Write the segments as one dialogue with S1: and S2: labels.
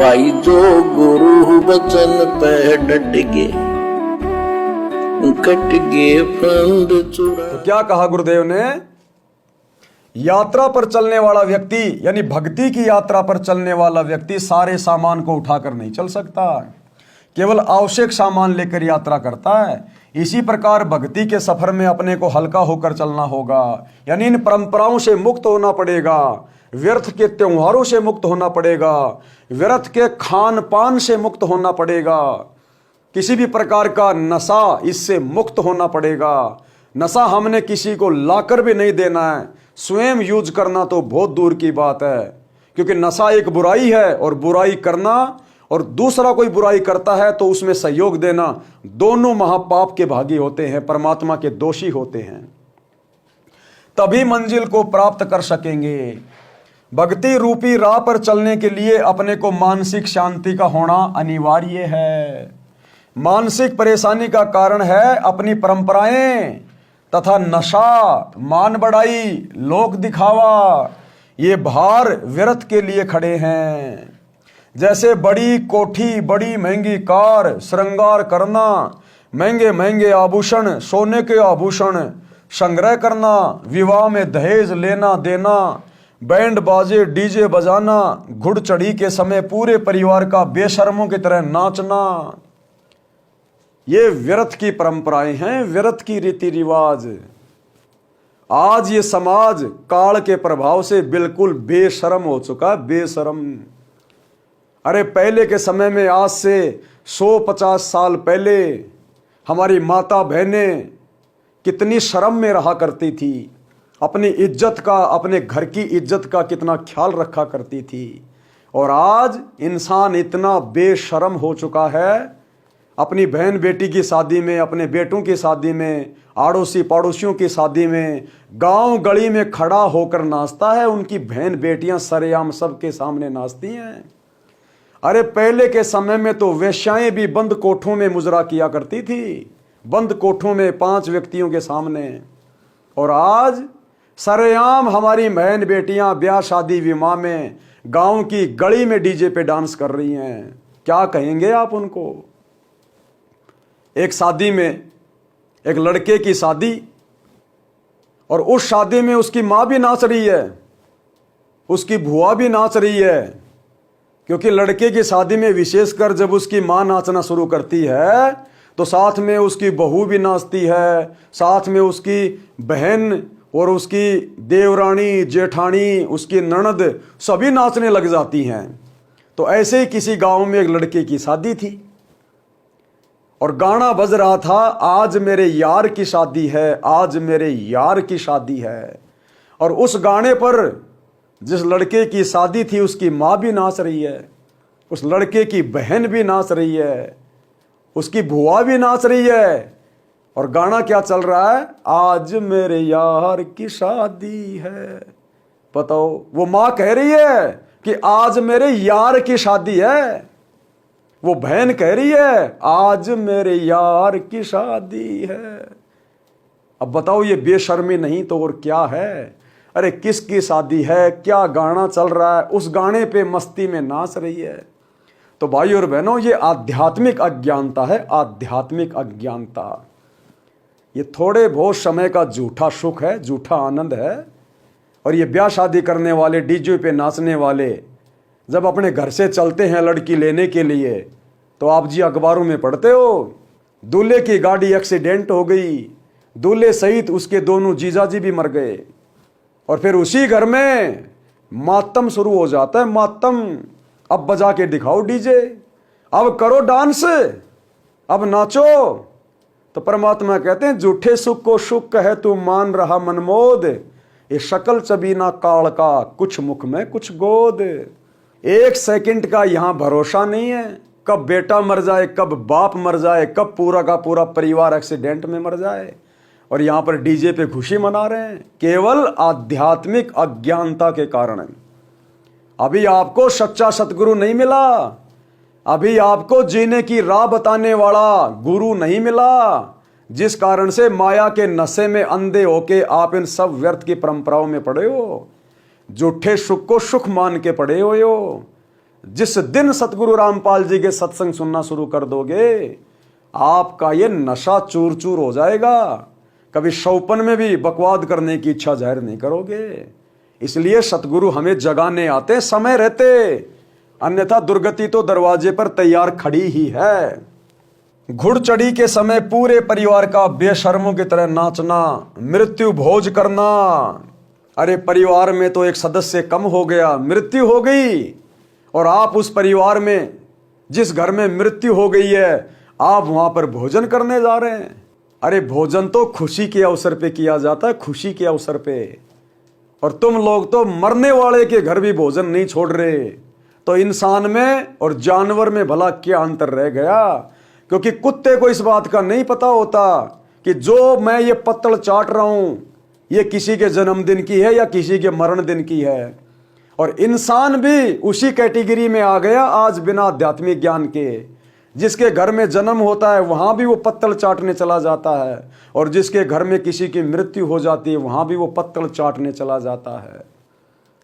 S1: भाई जो गुरु बचन पे डट गए, कट गए फंद चुरा।
S2: तो क्या कहा गुरुदेव ने? यात्रा पर चलने वाला व्यक्ति यानी भक्ति की यात्रा पर चलने वाला व्यक्ति सारे सामान को उठाकर नहीं चल सकता, केवल आवश्यक सामान लेकर यात्रा करता है। इसी प्रकार भक्ति के सफर में अपने को हल्का होकर चलना होगा, यानी इन परंपराओं से मुक्त होना पड़ेगा, व्यर्थ के त्योहारों से मुक्त होना पड़ेगा, व्यर्थ के खान पान से मुक्त होना पड़ेगा, किसी भी प्रकार का नशा इससे मुक्त होना पड़ेगा। नशा हमने किसी को लाकर भी नहीं देना है, स्वयं यूज करना तो बहुत दूर की बात है, क्योंकि नशा एक बुराई है और बुराई करना और दूसरा कोई बुराई करता है तो उसमें सहयोग देना, दोनों महापाप के भागी होते हैं, परमात्मा के दोषी होते हैं। तभी मंजिल को प्राप्त कर सकेंगे। भक्ति रूपी राह पर चलने के लिए अपने को मानसिक शांति का होना अनिवार्य है। मानसिक परेशानी का कारण है अपनी परंपराएं तथा नशा, मान बढ़ाई, लोक दिखावा। ये भार व्यर्थ के लिए खड़े हैं। जैसे बड़ी कोठी, बड़ी महंगी कार, श्रृंगार करना, महंगे महंगे आभूषण, सोने के आभूषण संग्रह करना, विवाह में दहेज लेना देना, बैंड बाजे डीजे बजाना, घुड़चढ़ी के समय पूरे परिवार का बेशर्मों की तरह नाचना, ये व्यर्थ की परंपराएं हैं, व्यर्थ की रीति रिवाज। आज ये समाज काल के प्रभाव से बिल्कुल बेशर्म हो चुका है, बेशर्म। अरे पहले के समय में, आज से 150 साल पहले हमारी माता बहनें कितनी शर्म में रहा करती थी, अपनी इज्जत का, अपने घर की इज्जत का कितना ख्याल रखा करती थी। और आज इंसान इतना बेशर्म हो चुका है, अपनी बहन बेटी की शादी में, अपने बेटों की शादी में, आड़ोसी पड़ोसियों की शादी में, गांव गली में खड़ा होकर नाचता है। उनकी बहन बेटियां सरेआम सबके सामने नाचती हैं। अरे पहले के समय में तो वेश्याएं भी बंद कोठों में मुजरा किया करती थी, बंद कोठों में 5 व्यक्तियों के सामने। और आज सरेआम हमारी बहन बेटियां ब्याह शादी विवाह में गांव की गली में डीजे पे डांस कर रही हैं। क्या कहेंगे आप उनको? एक शादी में, एक लड़के की शादी, और उस शादी में उसकी मां भी नाच रही है, उसकी बुआ भी नाच रही है, क्योंकि लड़के की शादी में विशेषकर जब उसकी मां नाचना शुरू करती है तो साथ में उसकी बहू भी नाचती है, साथ में उसकी बहन और उसकी देवरानी, जेठानी, उसकी ननद सभी नाचने लग जाती हैं। तो ऐसे ही किसी गांव में एक लड़के की शादी थी और गाना बज रहा था, आज मेरे यार की शादी है, आज मेरे यार की शादी है। और उस गाने पर जिस लड़के की शादी थी उसकी माँ भी नाच रही है, उस लड़के की बहन भी नाच रही है, उसकी बुआ भी नाच रही है। और गाना क्या चल रहा है? आज मेरे यार की शादी है। बताओ, वो माँ कह रही है कि आज मेरे यार की शादी है, वो बहन कह रही है आज मेरे यार की शादी है। अब बताओ, ये बेशर्मी नहीं तो और क्या है? अरे किसकी शादी है, क्या गाना चल रहा है, उस गाने पे मस्ती में नाच रही है। तो भाई और बहनों, ये आध्यात्मिक अज्ञानता है, आध्यात्मिक अज्ञानता। ये थोड़े बहुत समय का झूठा सुख है, झूठा आनंद है। और ये ब्याह शादी करने वाले, डीजे पे नाचने वाले जब अपने घर से चलते हैं लड़की लेने के लिए, तो आप जी अखबारों में पढ़ते हो दूल्हे की गाड़ी एक्सीडेंट हो गई, दूल्हे सहित उसके दोनों जीजाजी भी मर गए। और फिर उसी घर में मातम शुरू हो जाता है, मातम। अब बजा के दिखाओ डीजे, अब करो डांस, अब नाचो। तो परमात्मा कहते हैं, झूठे सुख को सुख कहे तू मान रहा मनमोद, ये शकल चबीना काल का, कुछ मुख में कुछ गोद। 1 सेकंड का यहाँ भरोसा नहीं है, कब बेटा मर जाए, कब बाप मर जाए, कब पूरा का पूरा परिवार एक्सीडेंट में मर जाए। और यहाँ पर डीजे पे खुशी मना रहे हैं, केवल आध्यात्मिक अज्ञानता के कारण। अभी आपको सच्चा सतगुरु नहीं मिला, अभी आपको जीने की राह बताने वाला गुरु नहीं मिला, जिस कारण से माया के नशे में अंधे होके आप इन सब व्यर्थ की परंपराओं में पड़े हो, झूठे सुख को सुख मान के पड़े हो। जिस दिन सतगुरु रामपाल जी के सत्संग सुनना शुरू कर दोगे, आपका ये नशा चूर चूर हो जाएगा। कभी शौपन में भी बकवाद करने की इच्छा जाहिर नहीं करोगे। इसलिए सतगुरु हमें जगाने आते समय रहते, अन्यथा दुर्गति तो दरवाजे पर तैयार खड़ी ही है। घुड़चढ़ी के समय पूरे परिवार का बेशर्मों की तरह नाचना, मृत्यु भोज करना। अरे परिवार में तो एक सदस्य कम हो गया, मृत्यु हो गई, और आप उस परिवार में, जिस घर में मृत्यु हो गई है, आप वहां पर भोजन करने जा रहे हैं। अरे भोजन तो खुशी के अवसर पे किया जाता है, खुशी के अवसर पे, और तुम लोग तो मरने वाले के घर भी भोजन नहीं छोड़ रहे। तो इंसान में और जानवर में भला क्या अंतर रह गया? क्योंकि कुत्ते को इस बात का नहीं पता होता कि जो मैं ये पत्तल चाट रहा हूं, ये किसी के जन्मदिन की है या किसी के मरण दिन की है। और इंसान भी उसी कैटेगरी में आ गया आज बिना आध्यात्मिक ज्ञान के। जिसके घर में जन्म होता है वहां भी वो पत्तल चाटने चला जाता है, और जिसके घर में किसी की मृत्यु हो जाती है वहां भी वो पत्तल चाटने चला जाता है।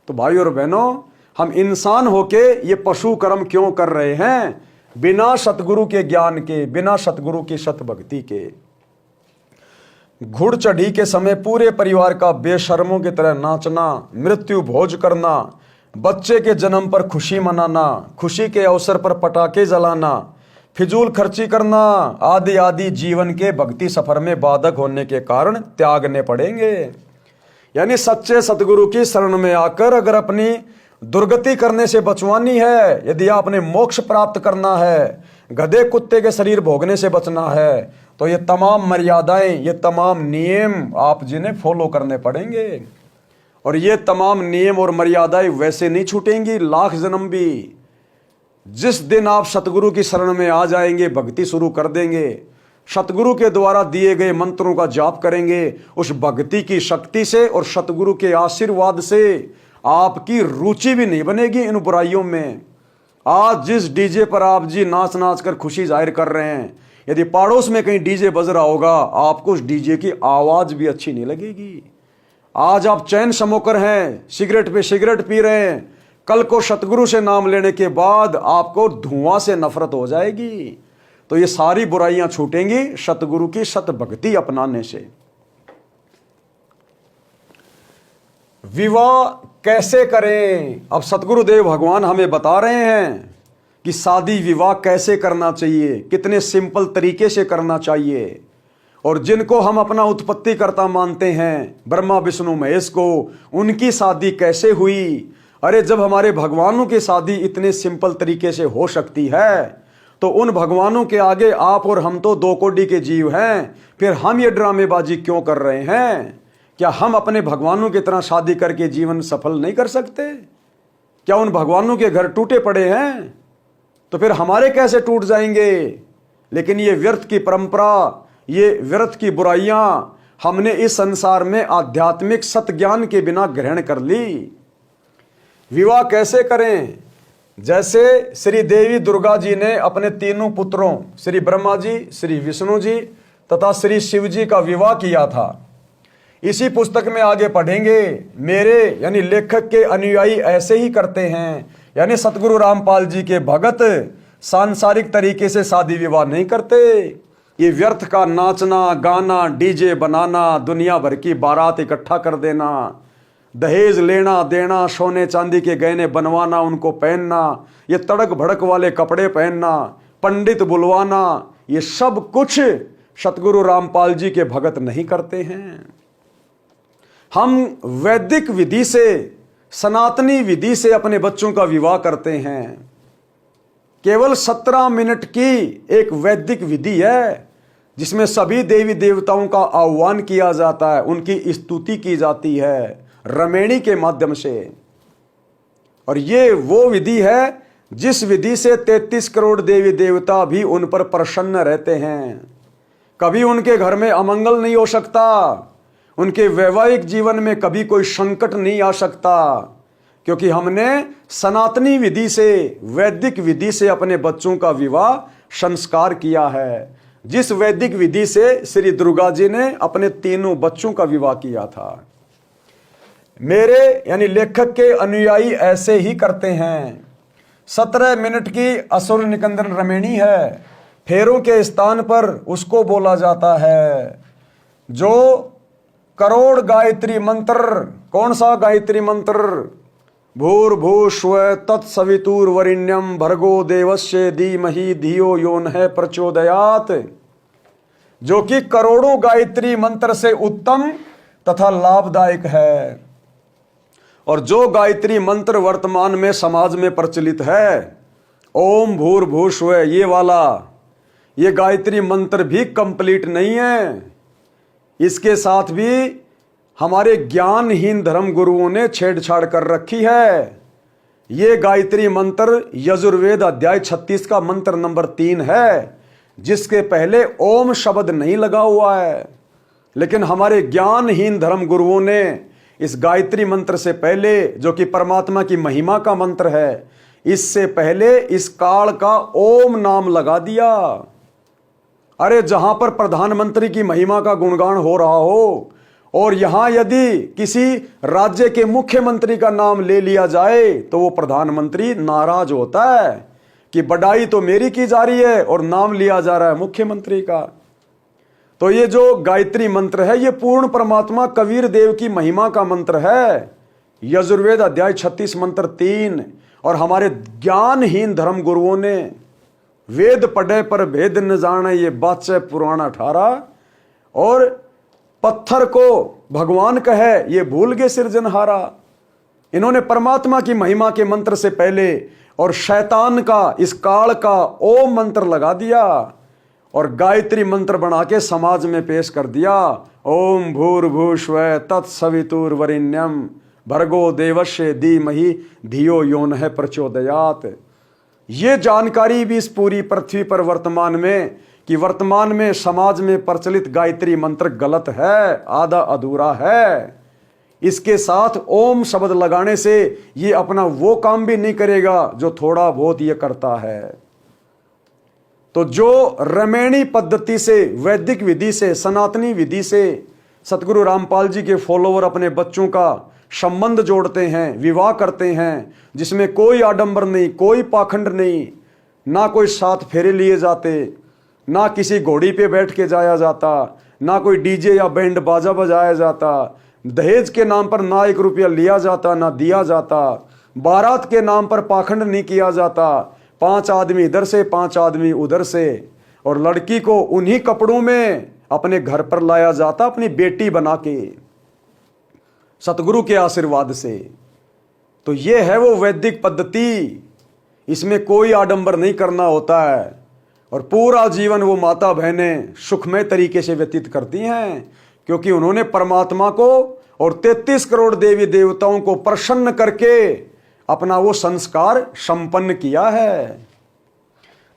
S2: तो भाई और बहनों, हम इंसान होके ये पशु कर्म क्यों कर रहे हैं? बिना सतगुरु के ज्ञान के, बिना सतगुरु की सत भक्ति के। घुड़चढ़ी के समय पूरे परिवार का बेशर्मों की तरह नाचना, मृत्यु भोज करना, बच्चे के जन्म पर खुशी मनाना, खुशी के अवसर पर पटाखे जलाना, फिजूल खर्ची करना आदि आदि जीवन के भक्ति सफर में बाधक होने के कारण त्यागने पड़ेंगे। यानी सच्चे सतगुरु की शरण में आकर अगर अपनी दुर्गति करने से बचवानी है, यदि आपने मोक्ष प्राप्त करना है, गधे कुत्ते के शरीर भोगने से बचना है, तो ये तमाम मर्यादाएं, ये तमाम नियम आप जिन्हें फॉलो करने पड़ेंगे। और ये तमाम नियम और मर्यादाएं वैसे नहीं छूटेंगी, लाख जन्म भी। जिस दिन आप सतगुरु की शरण में आ जाएंगे, भक्ति शुरू कर देंगे, सतगुरु के द्वारा दिए गए मंत्रों का जाप करेंगे, उस भक्ति की शक्ति से और सतगुरु के आशीर्वाद से आपकी रुचि भी नहीं बनेगी इन बुराइयों में। आज जिस डीजे पर आप जी नाच नाच कर खुशी जाहिर कर रहे हैं, यदि पड़ोस में कहीं डीजे बज रहा होगा, आपको उस डीजे की आवाज भी अच्छी नहीं लगेगी। आज आप चैन समोकर हैं, सिगरेट पे सिगरेट पी रहे हैं, कल को सतगुरु से नाम लेने के बाद आपको धुआं से नफरत हो जाएगी। तो ये सारी बुराइयां छूटेंगी सतगुरु की सत भक्ति अपनाने से। विवाह कैसे करें? अब सतगुरुदेव भगवान हमें बता रहे हैं कि शादी विवाह कैसे करना चाहिए, कितने सिंपल तरीके से करना चाहिए। और जिनको हम अपना उत्पत्तिकर्ता मानते हैं, ब्रह्मा विष्णु महेश को, उनकी शादी कैसे हुई? अरे जब हमारे भगवानों की शादी इतने सिंपल तरीके से हो सकती है, तो उन भगवानों के आगे आप और हम तो दो कोडी के जीव हैं। फिर हम ये ड्रामेबाजी क्यों कर रहे हैं? क्या हम अपने भगवानों की तरह शादी करके जीवन सफल नहीं कर सकते? क्या उन भगवानों के घर टूटे पड़े हैं? तो फिर हमारे कैसे टूट जाएंगे? लेकिन ये व्यर्थ की परंपरा, ये व्यर्थ की बुराइयां हमने इस संसार में आध्यात्मिक सत ज्ञान के बिना ग्रहण कर ली। विवाह कैसे करें? जैसे श्री देवी दुर्गा जी ने अपने तीनों पुत्रों श्री ब्रह्मा जी, श्री विष्णु जी तथा श्री शिव जी का विवाह किया था। इसी पुस्तक में आगे पढ़ेंगे, मेरे यानी लेखक के अनुयायी ऐसे ही करते हैं। यानी सतगुरु रामपाल जी के भगत सांसारिक तरीके से शादी विवाह नहीं करते। ये व्यर्थ का नाचना गाना, डीजे बनाना, दुनिया भर की बारात इकट्ठा कर देना, दहेज लेना देना, सोने चांदी के गहने बनवाना, उनको पहनना, ये तड़क भड़क वाले कपड़े पहनना, पंडित बुलवाना, ये सब कुछ सतगुरु रामपाल जी के भगत नहीं करते हैं। हम वैदिक विधि से, सनातनी विधि से अपने बच्चों का विवाह करते हैं। केवल 17 मिनट की एक वैदिक विधि है जिसमें सभी देवी देवताओं का आह्वान किया जाता है, उनकी स्तुति की जाती है रमेणी के माध्यम से। और ये वो विधि है जिस विधि से 33 करोड़ देवी देवता भी उन पर प्रसन्न रहते हैं। कभी उनके घर में अमंगल नहीं हो सकता, उनके वैवाहिक जीवन में कभी कोई संकट नहीं आ सकता, क्योंकि हमने सनातनी विधि से, वैदिक विधि से अपने बच्चों का विवाह संस्कार किया है, जिस वैदिक विधि से श्री दुर्गा जी ने अपने तीनों बच्चों का विवाह किया था। मेरे यानी लेखक के अनुयायी ऐसे ही करते हैं। 17 मिनट की असुर निकंदन रमेणी है। फेरों के स्थान पर उसको बोला जाता है। जो करोड़ गायत्री मंत्र, कौन सा गायत्री मंत्र? भूर्भुवस्सुः तत्सवितुर्वरेण्यं भर्गो देवस्य धीमहि धियो यो नः प्रचोदयात्, जो कि करोड़ों गायत्री मंत्र से उत्तम तथा लाभदायक है। और जो गायत्री मंत्र वर्तमान में समाज में प्रचलित है, ओम भूर्भुवस्सुः, ये वाला, ये गायत्री मंत्र भी कंप्लीट नहीं है। इसके साथ भी हमारे ज्ञानहीन धर्म गुरुओं ने छेड़छाड़ कर रखी है। ये गायत्री मंत्र यजुर्वेद अध्याय 36 का मंत्र नंबर 3 है, जिसके पहले ओम शब्द नहीं लगा हुआ है। लेकिन हमारे ज्ञानहीन धर्म गुरुओं ने इस गायत्री मंत्र से पहले, जो कि परमात्मा की महिमा का मंत्र है, इससे पहले इस काल का ओम नाम लगा दिया। अरे जहां पर प्रधानमंत्री की महिमा का गुणगान हो रहा हो, और यहां यदि किसी राज्य के मुख्यमंत्री का नाम ले लिया जाए तो वो प्रधानमंत्री नाराज होता है कि बड़ाई तो मेरी की जा रही है और नाम लिया जा रहा है मुख्यमंत्री का। तो ये जो गायत्री मंत्र है, ये पूर्ण परमात्मा कबीर देव की महिमा का मंत्र है। यजुर्वेद अध्याय 36 मंत्र 3। और हमारे ज्ञानहीन धर्म गुरुओं ने वेद पढ़े पर भेद न जाने, ये बादशाह पुराण 18, और पत्थर को भगवान कहे, ये भूल गए सिरजनहारा। इन्होंने परमात्मा की महिमा के मंत्र से पहले और शैतान का, इस काल का ओम मंत्र लगा दिया और गायत्री मंत्र बना के समाज में पेश कर दिया। ओम भूर्भुवस्सुः तत्सवितुर्वरेण्यं भर्गो देवस्य धीमहि धियो यो नः प्रचोदयात्। ये जानकारी भी इस पूरी पृथ्वी पर वर्तमान में, कि वर्तमान में समाज में प्रचलित गायत्री मंत्र गलत है, आधा अधूरा है। इसके साथ ओम शब्द लगाने से ये अपना वो काम भी नहीं करेगा जो थोड़ा बहुत ये करता है। तो जो रमेणी पद्धति से, वैदिक विधि से, सनातनी विधि से सतगुरु रामपाल जी के फॉलोवर अपने बच्चों का संबंध जोड़ते हैं, विवाह करते हैं, जिसमें कोई आडंबर नहीं, कोई पाखंड नहीं, ना कोई 7 फेरे लिए जाते, ना किसी घोड़ी पे बैठ के जाया जाता, ना कोई डीजे या बैंड बाजा बजाया जाता, दहेज के नाम पर ना 1 रुपया लिया जाता ना दिया जाता, बारात के नाम पर पाखंड नहीं किया जाता, 5 आदमी इधर से 5 आदमी उधर से, और लड़की को उन्हीं कपड़ों में अपने घर पर लाया जाता, अपनी बेटी बना के, सतगुरु के आशीर्वाद से। तो ये है वो वैदिक पद्धति। इसमें कोई आडंबर नहीं करना होता है और पूरा जीवन वो माता बहनें सुखमय तरीके से व्यतीत करती हैं, क्योंकि उन्होंने परमात्मा को और 33 करोड़ देवी देवताओं को प्रसन्न करके अपना वो संस्कार संपन्न किया है।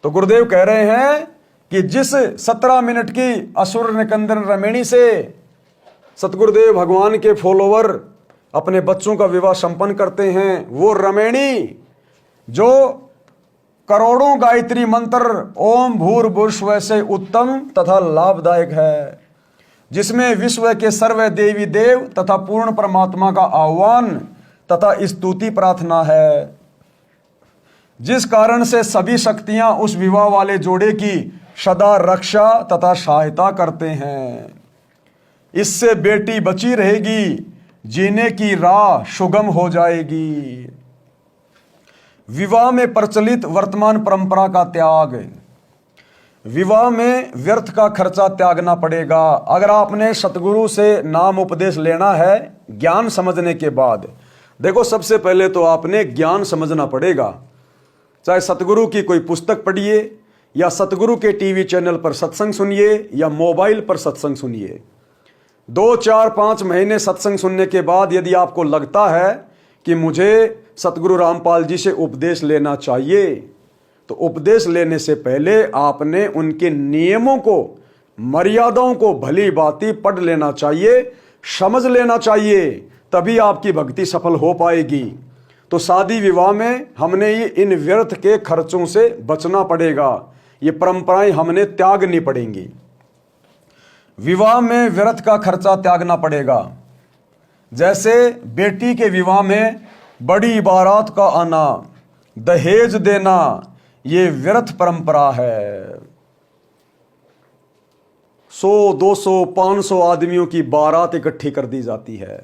S2: तो गुरुदेव कह रहे हैं कि जिस 17 मिनट की असुर निकंदन रमेणी से सतगुरुदेव भगवान के फॉलोवर अपने बच्चों का विवाह संपन्न करते हैं, वो रमेणी जो करोड़ों गायत्री मंत्र ओम भूर्भुवस्सुः से उत्तम तथा लाभदायक है, जिसमें विश्व के सर्व देवी देव तथा पूर्ण परमात्मा का आह्वान तथा स्तुति प्रार्थना है, जिस कारण से सभी शक्तियां उस विवाह वाले जोड़े की सदा रक्षा तथा सहायता करते हैं। इससे बेटी बची रहेगी, जीने की राह सुगम हो जाएगी। विवाह में प्रचलित वर्तमान परंपरा का त्याग। विवाह में व्यर्थ का खर्चा त्यागना पड़ेगा। अगर आपने सतगुरु से नाम उपदेश लेना है ज्ञान समझने के बाद, देखो सबसे पहले तो आपने ज्ञान समझना पड़ेगा। चाहे सतगुरु की कोई पुस्तक पढ़िए या सतगुरु के टीवी चैनल पर सत्संग सुनिए या मोबाइल पर सत्संग सुनिए। 2, 4, 5 महीने सत्संग सुनने के बाद यदि आपको लगता है कि मुझे सतगुरु रामपाल जी से उपदेश लेना चाहिए, तो उपदेश लेने से पहले आपने उनके नियमों को, मर्यादाओं को भली भांति पढ़ लेना चाहिए, समझ लेना चाहिए, तभी आपकी भक्ति सफल हो पाएगी। तो शादी विवाह में हमने ये इन व्यर्थ के खर्चों से बचना पड़ेगा। ये परंपराएं हमने त्यागनी पड़ेंगी। विवाह में व्यर्थ का खर्चा त्यागना पड़ेगा। जैसे बेटी के विवाह में बड़ी बारात का आना, दहेज देना ये व्यर्थ परंपरा है। 100, 200, 500 आदमियों की बारात इकट्ठी कर दी जाती है।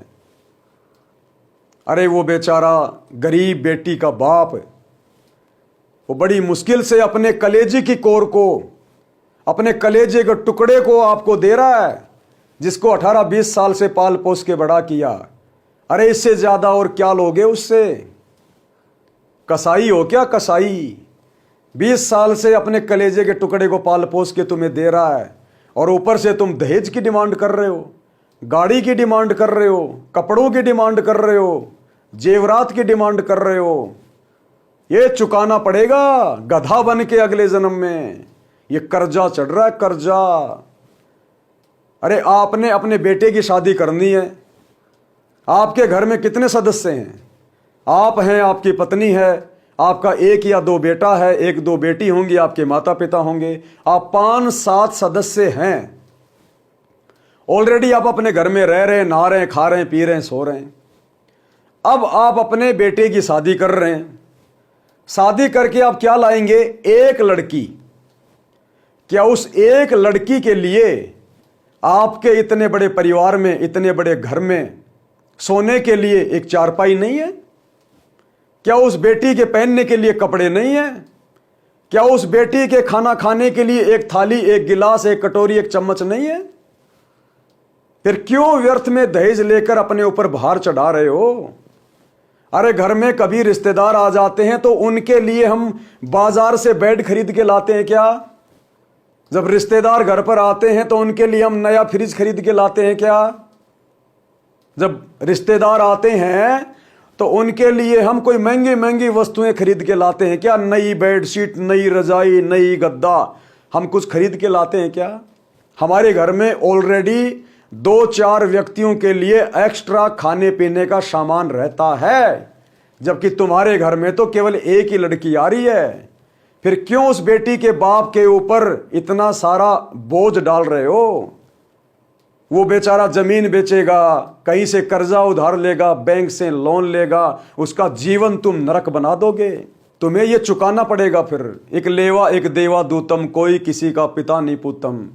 S2: अरे वो बेचारा गरीब बेटी का बाप वो बड़ी मुश्किल से अपने कलेजे की कोर को, अपने कलेजे के टुकड़े को आपको दे रहा है, जिसको 18-20 साल से पाल पोस के बड़ा किया। अरे इससे ज्यादा और क्या लोगे उससे? कसाई हो क्या? कसाई 20 साल से अपने कलेजे के टुकड़े को पाल पोस के तुम्हें दे रहा है, और ऊपर से तुम दहेज की डिमांड कर रहे हो, गाड़ी की डिमांड कर रहे हो, कपड़ों की डिमांड कर रहे हो, जेवरात की डिमांड कर रहे हो। ये चुकाना पड़ेगा गधा बन के अगले जन्म में। ये कर्जा चढ़ रहा है, कर्जा। अरे आपने अपने बेटे की शादी करनी है। आपके घर में कितने सदस्य हैं? आप हैं, आपकी पत्नी है, आपका 1 या 2 बेटा है, 1-2 बेटी होंगी, आपके माता पिता होंगे। आप 5-7 सदस्य हैं। ऑलरेडी आप अपने घर में रह रहे हैं, नहा रहे हैं, खा रहे हैं, पी रहे हैं, सो रहे हैं। अब आप अपने बेटे की शादी कर रहे हैं। शादी करके आप क्या लाएंगे? एक लड़की। क्या उस एक लड़की के लिए आपके इतने बड़े परिवार में, इतने बड़े घर में सोने के लिए एक चारपाई नहीं है? क्या उस बेटी के पहनने के लिए कपड़े नहीं है? क्या उस बेटी के खाना खाने के लिए एक थाली, एक गिलास, एक कटोरी, एक चम्मच नहीं है? फिर क्यों व्यर्थ में दहेज लेकर अपने ऊपर भार चढ़ा रहे हो? अरे घर में कभी रिश्तेदार आ जाते हैं तो उनके लिए हम बाजार से बेड खरीद के लाते हैं क्या? जब रिश्तेदार घर पर आते हैं तो उनके लिए हम नया फ्रिज खरीद के लाते हैं क्या? जब रिश्तेदार आते हैं तो उनके लिए हम कोई महंगी महंगी वस्तुएं खरीद के लाते हैं क्या? नई बेडशीट, नई रजाई, नई गद्दा, हम कुछ खरीद के लाते हैं क्या? हमारे घर में ऑलरेडी 2-4 व्यक्तियों के लिए एक्स्ट्रा खाने पीने का सामान रहता है, जबकि तुम्हारे घर में तो केवल एक ही लड़की आ रही है। फिर क्यों उस बेटी के बाप के ऊपर इतना सारा बोझ डाल रहे हो? वो बेचारा जमीन बेचेगा, कहीं से कर्जा उधार लेगा, बैंक से लोन लेगा, उसका जीवन तुम नरक बना दोगे। तुम्हें यह चुकाना पड़ेगा। फिर एक लेवा एक देवा दूतम, कोई किसी का पिता नहीं पूतम।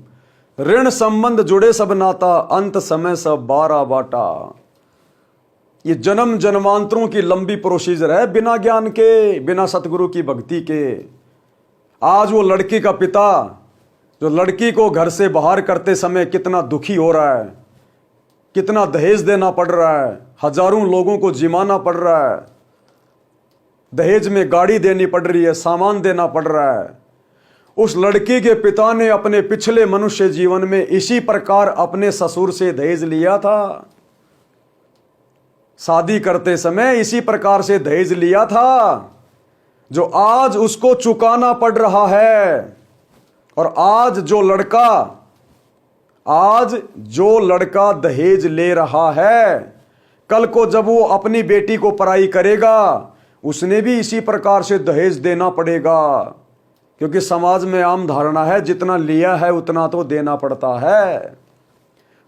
S2: ऋण संबंध जुड़े सब नाता, अंत समय सब 12 बाटा। ये जन्म जन्मांतरों की लंबी प्रोसीजर है, बिना ज्ञान के, बिना सतगुरु की भक्ति के। आज वो लड़की का पिता जो लड़की को घर से बाहर करते समय कितना दुखी हो रहा है, कितना दहेज देना पड़ रहा है, हजारों लोगों को जिमाना पड़ रहा है, दहेज में गाड़ी देनी पड़ रही है, सामान देना पड़ रहा है। उस लड़की के पिता ने अपने पिछले मनुष्य जीवन में इसी प्रकार अपने ससुर से दहेज लिया था। शादी करते समय इसी प्रकार से दहेज लिया था, जो आज उसको चुकाना पड़ रहा है। और आज जो लड़का दहेज ले रहा है, कल को जब वो अपनी बेटी को पराई करेगा, उसने भी इसी प्रकार से दहेज देना पड़ेगा। क्योंकि समाज में आम धारणा है जितना लिया है उतना तो देना पड़ता है।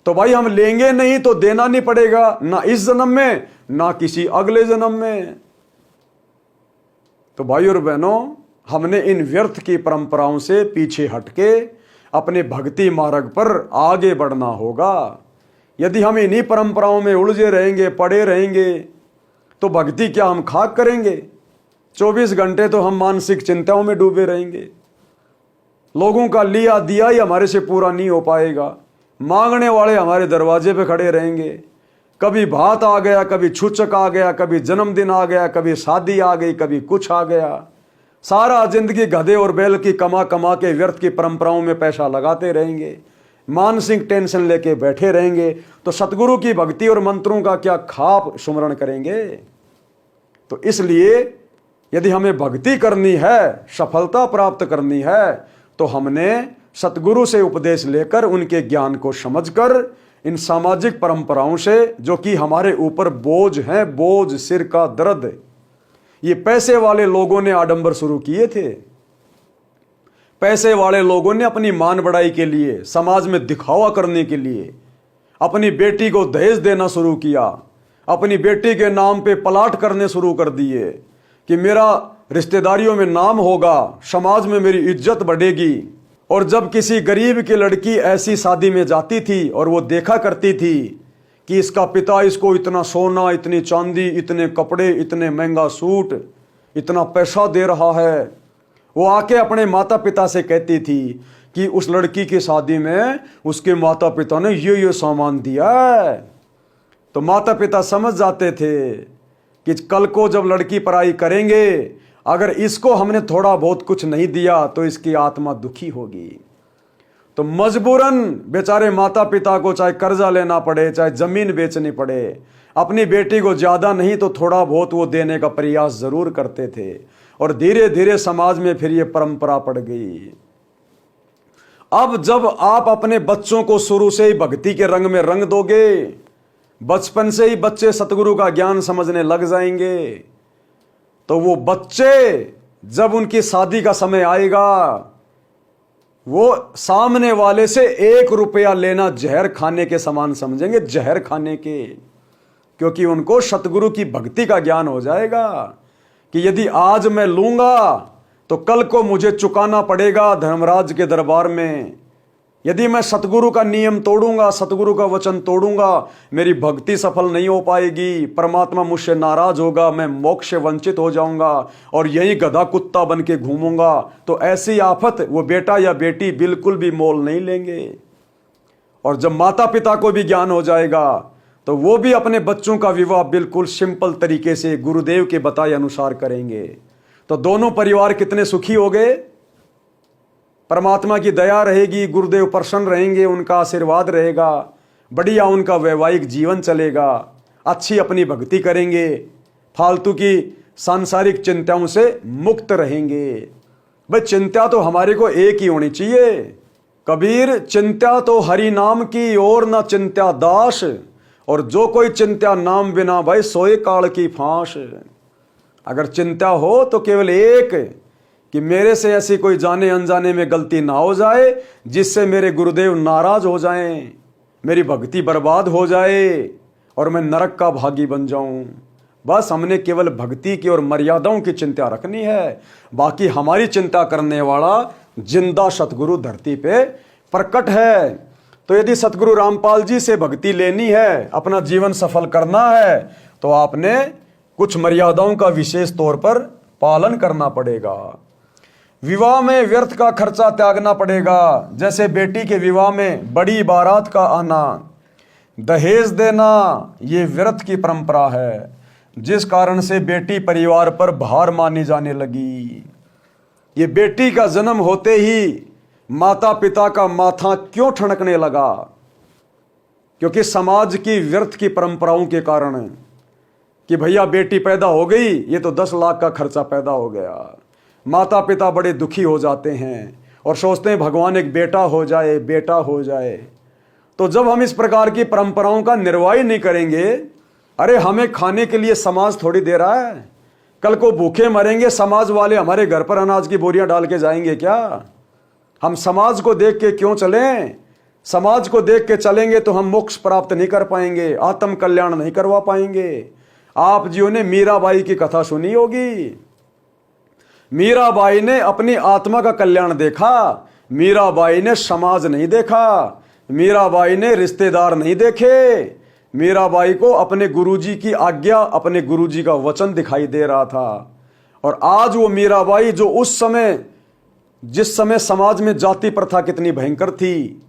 S2: तो भाई हम लेंगे नहीं तो देना नहीं पड़ेगा, ना इस जन्म में ना किसी अगले जन्म में। तो भाई और बहनों, हमने इन व्यर्थ की परंपराओं से पीछे हटके अपने भक्ति मार्ग पर आगे बढ़ना होगा। यदि हम इन्हीं परंपराओं में उलझे रहेंगे, पड़े रहेंगे, तो भक्ति क्या हम खाक करेंगे? 24 घंटे तो हम मानसिक चिंताओं में डूबे रहेंगे। लोगों का लिया दिया ही हमारे से पूरा नहीं हो पाएगा। मांगने वाले हमारे दरवाजे पे खड़े रहेंगे। कभी भात आ गया, कभी छूचक आ गया, कभी जन्मदिन आ गया, कभी शादी आ गई, कभी कुछ आ गया। सारा जिंदगी गधे और बैल की कमा कमा के व्यर्थ की परंपराओं में पैसा लगाते रहेंगे, मानसिक टेंशन लेके बैठे रहेंगे। तो सतगुरु की भक्ति और मंत्रों का क्या खाप सुमरण करेंगे? तो इसलिए यदि हमें भक्ति करनी है, सफलता प्राप्त करनी है, तो हमने सतगुरु से उपदेश लेकर उनके ज्ञान को समझकर इन सामाजिक परंपराओं से, जो कि हमारे ऊपर बोझ हैं, बोझ सिर का दर्द, ये पैसे वाले लोगों ने आडंबर शुरू किए थे। पैसे वाले लोगों ने अपनी मान बढ़ाई के लिए, समाज में दिखावा करने के लिए अपनी बेटी को दहेज देना शुरू किया। अपनी बेटी के नाम पे प्लाट करने शुरू कर दिए कि मेरा रिश्तेदारियों में नाम होगा, समाज में मेरी इज्जत बढ़ेगी। और जब किसी गरीब की लड़की ऐसी शादी में जाती थी और वो देखा करती थी कि इसका पिता इसको इतना सोना, इतनी चांदी, इतने कपड़े, इतने महंगा सूट, इतना पैसा दे रहा है, वो आके अपने माता पिता से कहती थी कि उस लड़की की शादी में उसके माता पिता ने ये सामान दिया है। तो माता पिता समझ जाते थे कि कल को जब लड़की पढ़ाई करेंगे, अगर इसको हमने थोड़ा बहुत कुछ नहीं दिया तो इसकी आत्मा दुखी होगी। तो मजबूरन बेचारे माता पिता को चाहे कर्जा लेना पड़े, चाहे जमीन बेचनी पड़े, अपनी बेटी को ज्यादा नहीं तो थोड़ा बहुत वो देने का प्रयास जरूर करते थे। और धीरे धीरे समाज में फिर ये परंपरा पड़ गई। अब जब आप अपने बच्चों को शुरू से ही भक्ति के रंग में रंग दोगे, बचपन से ही बच्चे सतगुरु का ज्ञान समझने लग जाएंगे, तो वो बच्चे जब उनकी शादी का समय आएगा, वो सामने वाले से 1 रुपया लेना जहर खाने के समान समझेंगे, जहर खाने के। क्योंकि उनको सतगुरु की भक्ति का ज्ञान हो जाएगा कि यदि आज मैं लूंगा तो कल को मुझे चुकाना पड़ेगा धर्मराज के दरबार में। यदि मैं सतगुरु का नियम तोड़ूंगा, सतगुरु का वचन तोड़ूंगा, मेरी भक्ति सफल नहीं हो पाएगी, परमात्मा मुझसे नाराज होगा, मैं मोक्ष से वंचित हो जाऊंगा और यही गधा कुत्ता बन के घूमूंगा। तो ऐसी आफत वो बेटा या बेटी बिल्कुल भी मोल नहीं लेंगे। और जब माता पिता को भी ज्ञान हो जाएगा तो वो भी अपने बच्चों का विवाह बिल्कुल सिंपल तरीके से गुरुदेव के बताए अनुसार करेंगे। तो दोनों परिवार कितने सुखी हो गए। परमात्मा की दया रहेगी, गुरुदेव प्रसन्न रहेंगे, उनका आशीर्वाद रहेगा, बढ़िया उनका वैवाहिक जीवन चलेगा, अच्छी अपनी भक्ति करेंगे, फालतू की सांसारिक चिंताओं से मुक्त रहेंगे। भाई चिंता तो हमारे को एक ही होनी चाहिए। कबीर चिंता तो हरि नाम की और न चिंता दास, और जो कोई चिंता नाम बिना भाई सोए काल की फांस। अगर चिंता हो तो केवल एक कि मेरे से ऐसी कोई जाने अनजाने में गलती ना हो जाए जिससे मेरे गुरुदेव नाराज हो जाएं, मेरी भक्ति बर्बाद हो जाए और मैं नरक का भागी बन जाऊं। बस हमने केवल भक्ति की और मर्यादाओं की चिंता रखनी है। बाकी हमारी चिंता करने वाला जिंदा सतगुरु धरती पे प्रकट है। तो यदि सतगुरु रामपाल जी से भक्ति लेनी है, अपना जीवन सफल करना है, तो आपने कुछ मर्यादाओं का विशेष तौर पर पालन करना पड़ेगा। विवाह में व्यर्थ का खर्चा त्यागना पड़ेगा। जैसे बेटी के विवाह में बड़ी बारात का आना, दहेज देना, ये व्यर्थ की परंपरा है, जिस कारण से बेटी परिवार पर भार मानी जाने लगी। ये बेटी का जन्म होते ही माता पिता का माथा क्यों ठनकने लगा? क्योंकि समाज की व्यर्थ की परंपराओं के कारण कि भैया बेटी पैदा हो गई, ये तो 10 लाख का खर्चा पैदा हो गया। माता पिता बड़े दुखी हो जाते हैं और सोचते हैं भगवान एक बेटा हो जाए, बेटा हो जाए। तो जब हम इस प्रकार की परंपराओं का निर्वाह नहीं करेंगे, अरे हमें खाने के लिए समाज थोड़ी दे रहा है। कल को भूखे मरेंगे, समाज वाले हमारे घर पर अनाज की बोरियां डाल के जाएंगे क्या? हम समाज को देख के क्यों चलें? समाज को देख के चलेंगे तो हम मोक्ष प्राप्त नहीं कर पाएंगे, आत्म कल्याण नहीं करवा पाएंगे। आप जियो ने मीराबाई की कथा सुनी होगी। मीराबाई ने अपनी आत्मा का कल्याण देखा, मीराबाई ने समाज नहीं देखा, मीराबाई ने रिश्तेदार नहीं देखे। मीराबाई को अपने गुरुजी की आज्ञा, अपने गुरुजी का वचन दिखाई दे रहा था। और आज वो मीराबाई जो उस समय, जिस समय समाज में जाति प्रथा कितनी भयंकर थी,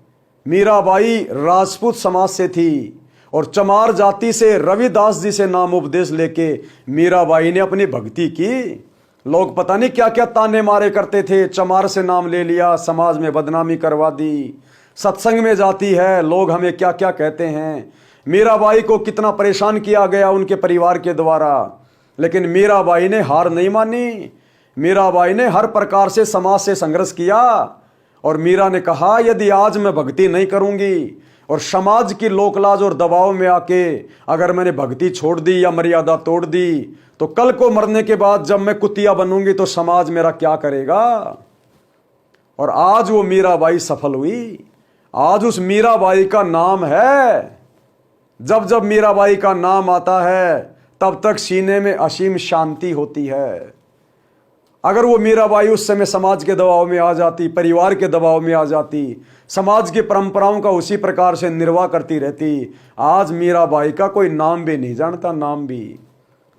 S2: मीराबाई राजपूत समाज से थी और चमार जाति से रविदास जी से नाम उपदेश लेके मीराबाई ने अपनी भक्ति की। लोग पता नहीं क्या क्या ताने मारे करते थे, चमार से नाम ले लिया, समाज में बदनामी करवा दी, सत्संग में जाती है, लोग हमें क्या क्या कहते हैं। मीराबाई को कितना परेशान किया गया उनके परिवार के द्वारा, लेकिन मीराबाई ने हार नहीं मानी। मीराबाई ने हर प्रकार से समाज से संघर्ष किया और मीरा ने कहा यदि आज मैं भक्ति नहीं करूंगी और समाज की लोकलाज और दबाव में आके अगर मैंने भक्ति छोड़ दी या मर्यादा तोड़ दी, तो कल को मरने के बाद जब मैं कुतिया बनूंगी तो समाज मेरा क्या करेगा? और आज वो मीराबाई सफल हुई। आज उस मीराबाई का नाम है। जब जब मीराबाई का नाम आता है तब तक सीने में असीम शांति होती है। अगर वो मीराबाई उस समय समाज के दबाव में आ जाती, परिवार के दबाव में आ जाती, समाज की परंपराओं का उसी प्रकार से निर्वाह करती रहती, आज मीराबाई का कोई नाम भी नहीं जानता, नाम भी।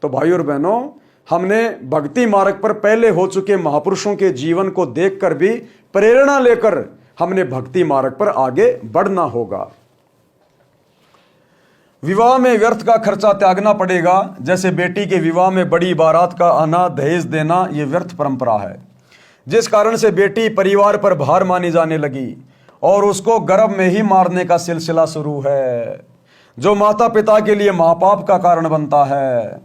S2: तो भाई और बहनों, हमने भक्ति मार्ग पर पहले हो चुके महापुरुषों के जीवन को देखकर भी प्रेरणा लेकर हमने भक्ति मार्ग पर आगे बढ़ना होगा। विवाह में व्यर्थ का खर्चा त्यागना पड़ेगा। जैसे बेटी के विवाह में बड़ी बारात का आना, दहेज देना, ये व्यर्थ परंपरा है, जिस कारण से बेटी परिवार पर भार मानी जाने लगी और उसको गर्भ में ही मारने का सिलसिला शुरू है, जो माता पिता के लिए महापाप का कारण बनता है।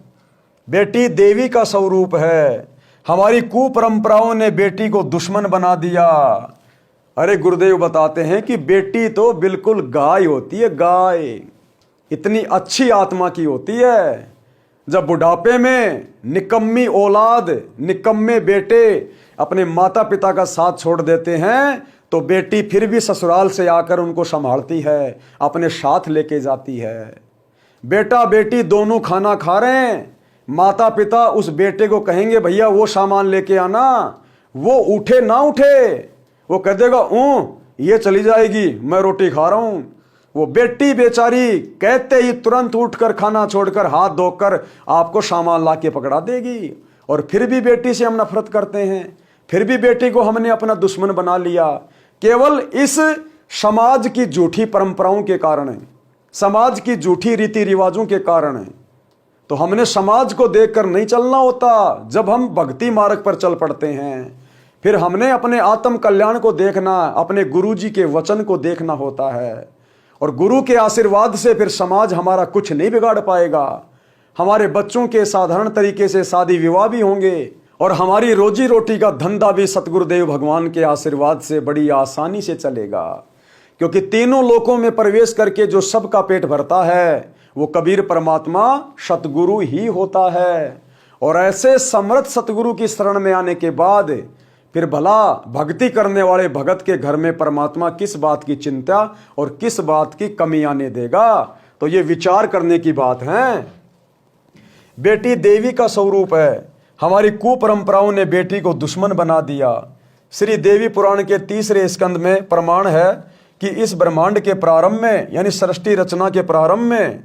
S2: बेटी देवी का स्वरूप है। हमारी कुपरंपराओं ने बेटी को दुश्मन बना दिया। अरे गुरुदेव बताते हैं कि बेटी तो बिल्कुल गाय होती है, गाय इतनी अच्छी आत्मा की होती है। जब बुढ़ापे में निकम्मी औलाद, निकम्मे बेटे अपने माता पिता का साथ छोड़ देते हैं, तो बेटी फिर भी ससुराल से आकर उनको संभालती है, अपने साथ लेके जाती है। बेटा बेटी दोनों खाना खा रहे हैं, माता पिता उस बेटे को कहेंगे भैया वो सामान लेके आना, वो उठे ना उठे, वो कह देगा ये चली जाएगी, मैं रोटी खा रहा हूं। वो बेटी बेचारी कहते ही तुरंत उठकर खाना छोड़कर हाथ धोकर आपको सामान ला के पकड़ा देगी। और फिर भी बेटी से हम नफरत करते हैं, फिर भी बेटी को हमने अपना दुश्मन बना लिया, केवल इस समाज की झूठी परंपराओं के कारण है, समाज की झूठी रीति रिवाजों के कारण है। तो हमने समाज को देखकर नहीं चलना होता। जब हम भक्ति मार्ग पर चल पड़ते हैं, फिर हमने अपने आत्म कल्याण को देखना, अपने गुरु जी के वचन को देखना होता है। और गुरु के आशीर्वाद से फिर समाज हमारा कुछ नहीं बिगाड़ पाएगा। हमारे बच्चों के साधारण तरीके से शादी विवाह भी होंगे और हमारी रोजी रोटी का धंधा भी सतगुरुदेव भगवान के आशीर्वाद से बड़ी आसानी से चलेगा। क्योंकि तीनों लोकों में प्रवेश करके जो सबका पेट भरता है वो कबीर परमात्मा सतगुरु ही होता है। और ऐसे समर्थ सतगुरु की शरण में आने के बाद फिर भला भक्ति करने वाले भगत के घर में परमात्मा किस बात की चिंता और किस बात की कमी आने देगा। तो ये विचार करने की बात है। बेटी देवी का स्वरूप है। हमारी कुपरंपराओं ने बेटी को दुश्मन बना दिया। श्री देवी पुराण के 3 स्कंद में प्रमाण है कि इस ब्रह्मांड के प्रारंभ में, यानी सृष्टि रचना के प्रारंभ में,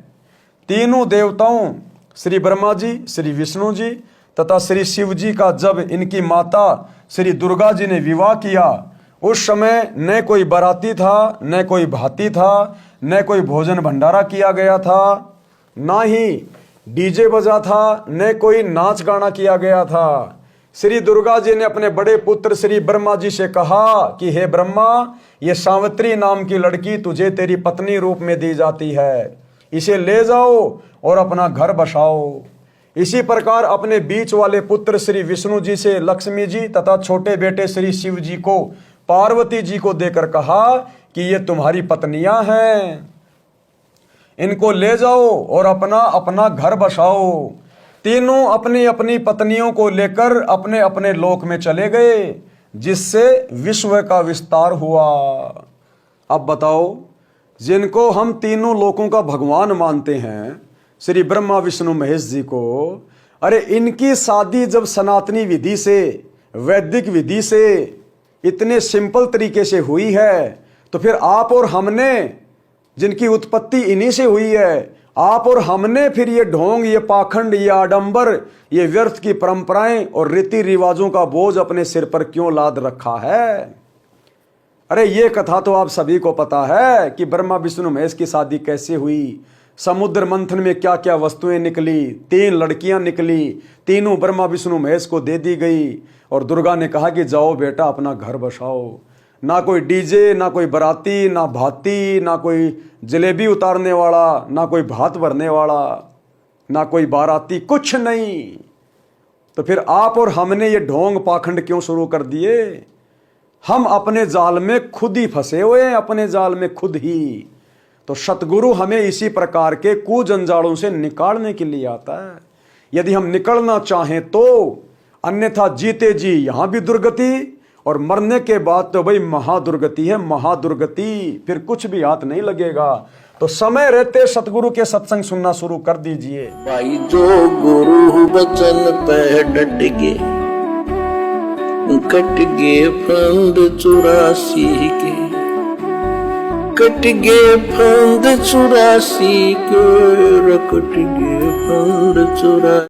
S2: तीनों देवताओं श्री ब्रह्मा जी, श्री विष्णु जी तथा श्री शिव जी का जब इनकी माता श्री दुर्गा जी ने विवाह किया, उस समय न कोई बाराती था, न कोई भाती था, न कोई भोजन भंडारा किया गया था, ना ही डीजे बजा था, न कोई नाच गाना किया गया था। श्री दुर्गा जी ने अपने बड़े पुत्र श्री ब्रह्मा जी से कहा कि हे ब्रह्मा, ये सावित्री नाम की लड़की तुझे तेरी पत्नी रूप में दी जाती है, इसे ले जाओ और अपना घर बसाओ। इसी प्रकार अपने बीच वाले पुत्र श्री विष्णु जी से लक्ष्मी जी तथा छोटे बेटे श्री शिव जी को पार्वती जी को देकर कहा कि ये तुम्हारी पत्नियां हैं, इनको ले जाओ और अपना अपना घर बसाओ। तीनों अपनी अपनी पत्नियों को लेकर अपने अपने लोक में चले गए, जिससे विश्व का विस्तार हुआ। अब बताओ, जिनको हम तीनों लोकों का भगवान मानते हैं, श्री ब्रह्मा विष्णु महेश जी को, अरे इनकी शादी जब सनातनी विधि से, वैदिक विधि से इतने सिंपल तरीके से हुई है, तो फिर आप और हमने, जिनकी उत्पत्ति इन्हीं से हुई है, आप और हमने फिर ये ढोंग, ये पाखंड, ये आडंबर, ये व्यर्थ की परंपराएं और रीति रिवाजों का बोझ अपने सिर पर क्यों लाद रखा है? अरे ये कथा तो आप सभी को पता है कि ब्रह्मा विष्णु महेश की शादी कैसे हुई। समुद्र मंथन में क्या क्या वस्तुएं निकली, 3 लड़कियां निकली, तीनों ब्रह्मा विष्णु महेश को दे दी गई। और दुर्गा ने कहा कि जाओ बेटा अपना घर बसाओ। ना कोई डीजे, ना कोई बराती, ना भाती, ना कोई जलेबी उतारने वाला, ना कोई भात भरने वाला, ना कोई बाराती, कुछ नहीं। तो फिर आप और हमने ये ढोंग पाखंड क्यों शुरू कर दिए? हम अपने जाल में खुद ही फंसे हुए हैं, अपने जाल में खुद ही। तो सतगुरु हमें इसी प्रकार के कुजंजालों से निकालने के लिए आता है, यदि हम निकलना चाहें तो। अन्यथा जीते जी यहां भी दुर्गति, और मरने के बाद तो भाई महादुर्गति है, महादुर्गति, फिर कुछ भी हाथ नहीं लगेगा। तो समय रहते सतगुरु के सत्संग सुनना शुरू कर दीजिए।
S1: भाई जो गुरु वचन पे डट के कट गए फंद 84 के, कट गए फंद 84 के, कट गए फंद 84।